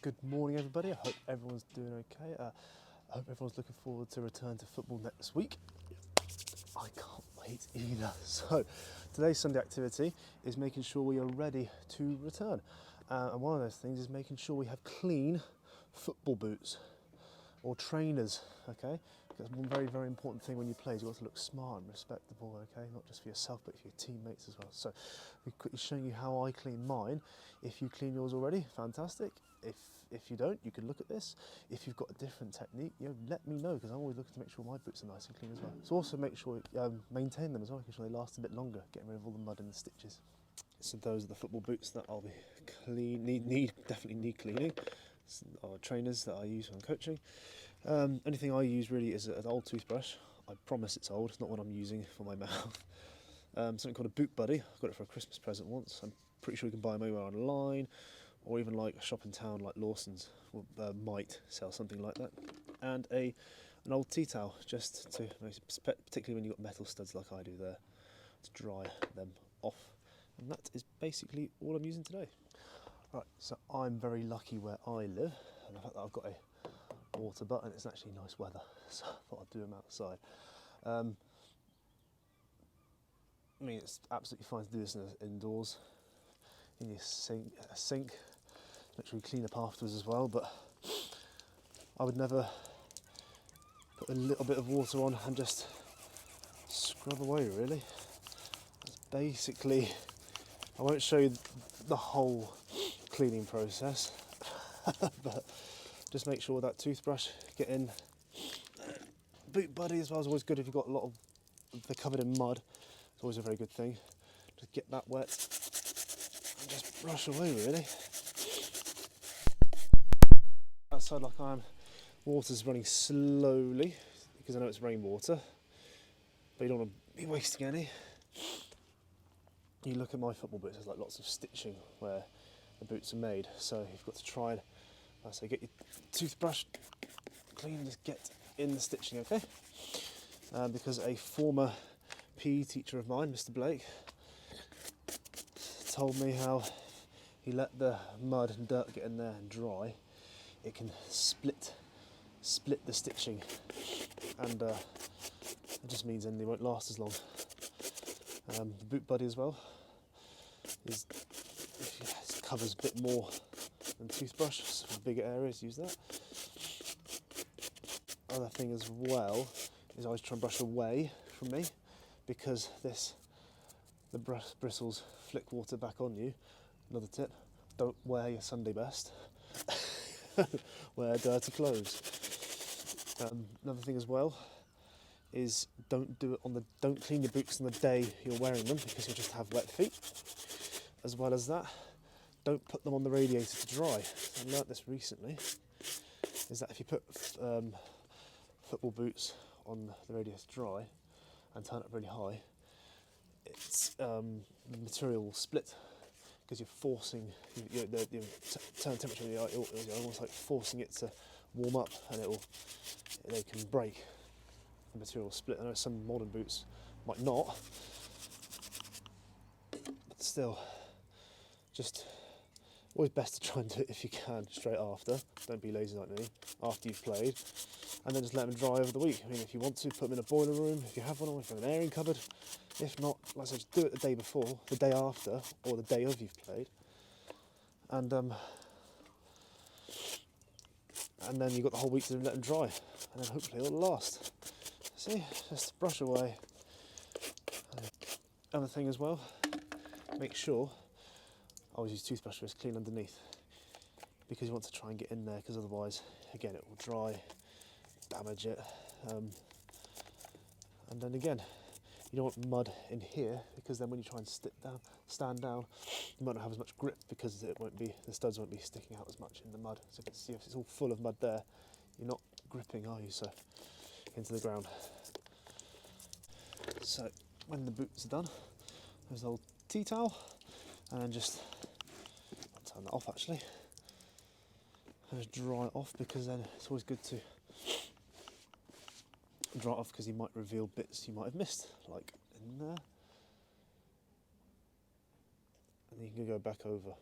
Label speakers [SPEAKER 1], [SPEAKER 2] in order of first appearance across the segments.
[SPEAKER 1] Good morning, everybody. I hope everyone's doing okay. I hope everyone's looking forward to return to football next week. I can't wait either. So, today's Sunday activity is making sure we are ready to return. And one of those things is making sure we have clean football boots or trainers, okay? That's one very, very important thing when you play is you've got to look smart and respectable, okay? Not just for yourself, but for your teammates as well. So, we're quickly showing you how I clean mine. If you clean yours already, fantastic. If you don't, you can look at this. If you've got a different technique, let me know, because I'm always looking to make sure my boots are nice and clean as well. So also make sure maintain them as well, making sure they last a bit longer, getting rid of all the mud and the stitches. So those are the football boots that I'll be definitely need cleaning. Are trainers that I use when coaching. Anything I use really is an old toothbrush. I promise it's old, it's not what I'm using for my mouth. Something called a boot buddy. I got it for a Christmas present once. I'm pretty sure you can buy them anywhere online, or even like a shop in town like Lawson's might sell something like that. And an old tea towel, just to, particularly when you've got metal studs like I do there, to dry them off. And that is basically all I'm using today. Right, so I'm very lucky where I live, and the fact that I've got a water butt and it's actually nice weather, so I thought I'd do them outside. I mean, it's absolutely fine to do this indoors, in your sink. Make sure you clean up afterwards as well, but I would never put a little bit of water on and just scrub away, really. That's basically, I won't show you the whole cleaning process, but just make sure that toothbrush get in. Boot buddy as well is always good if you've got a lot of, they're covered in mud. It's always a very good thing. Just get that wet and just brush away, really. Outside like I am, water's running slowly because I know it's rainwater, but you don't want to be wasting any. You look at my football boots, there's like lots of stitching where the boots are made, so you've got to try and, I say, get your toothbrush clean, just get in the stitching, okay? Because a former PE teacher of mine, Mr. Blake, told me how he let the mud and dirt get in there and dry. It can split the stitching, and it just means then they won't last as long. The boot buddy as well it covers a bit more than toothbrush, so for bigger areas use that. Other thing as well is I always try and brush away from me, because the bristles flick water back on you. Another tip, don't wear your Sunday best. Wear dirty clothes. Another thing as well is don't clean your boots on the day you're wearing them, because you'll just have wet feet. As well as that, don't put them on the radiator to dry. I learnt this recently, is that if you put football boots on the radiator to dry and turn it really high, the material will split, because you're forcing the turn temperature, you're almost like forcing it to warm up, and they can break. The material will split. I know some modern boots might not, but still, just always best to try and do it if you can straight after. Don't be lazy like me after you've played, and then just let them dry over the week. I mean, if you want to, put them in a boiler room if you have one, or if you have an airing cupboard. If not, like I said, just do it the day before, the day after, or the day of you've played, and then you've got the whole week to let them dry, and then hopefully it'll last. See, just brush away. Other thing as well, make sure, I always use toothbrush for clean underneath, because you want to try and get in there, because otherwise, again, it will dry, damage it, and then again, you don't want mud in here, because then when you try and stand down, you might not have as much grip, because the studs won't be sticking out as much in the mud. So if it's all full of mud there, you're not gripping, are you? So into the ground. So when the boots are done, there's an old tea towel, and then just turn that off actually, and just dry it off, because then it's always good to dry it off, because you might reveal bits you might have missed, like in there, and then you can go back over.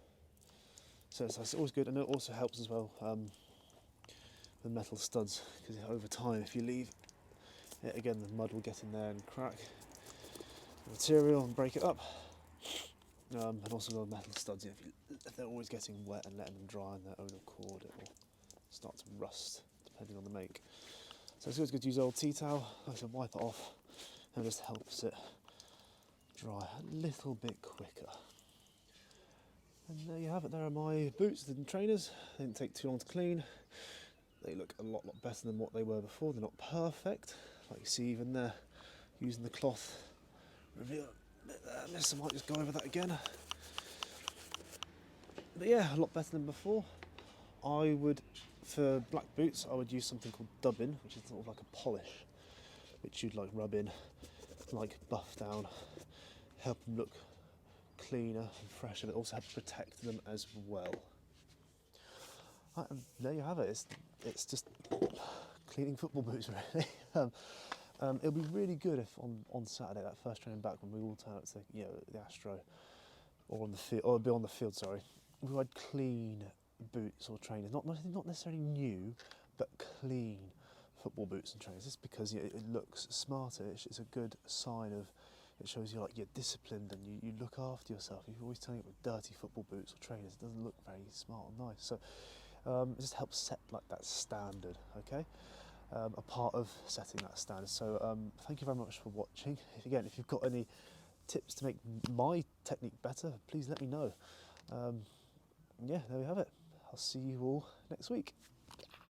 [SPEAKER 1] So it's always good, and it also helps as well with metal studs, because over time, if you leave it, again, the mud will get in there and crack the material and break it up. And also the metal studs, if they're always getting wet and letting them dry on their own accord, it will start to rust, depending on the make. So it's always good to use old tea towel. I can wipe it off, and it just helps it dry a little bit quicker. And there you have it. There are my boots and trainers. They didn't take too long to clean. They look a lot better than what they were before. They're not perfect, like you see even there, using the cloth. Reveal a bit there. I might just go over that again. But yeah, a lot better than before. I would, for black boots, I would use something called dubbing, which is sort of like a polish, which you'd like rub in, like buff down, help them look cleaner and fresher, but also help protect them as well. Right, and there you have it. It's just cleaning football boots, really. It'll be really good if on Saturday, that first training back, when we all turn up to the Astro, or on the field, or be on the field, sorry, we had clean boots or trainers, not necessarily new, but clean football boots and trainers. Just because it looks smarter. It's a good sign of. It shows you like you're disciplined and you look after yourself. If you're always turning up with dirty football boots or trainers, it doesn't look very smart or nice. So it just helps set like that standard, okay? A part of setting that standard. So thank you very much for watching. If you've got any tips to make my technique better, please let me know. Yeah, there we have it. I'll see you all next week.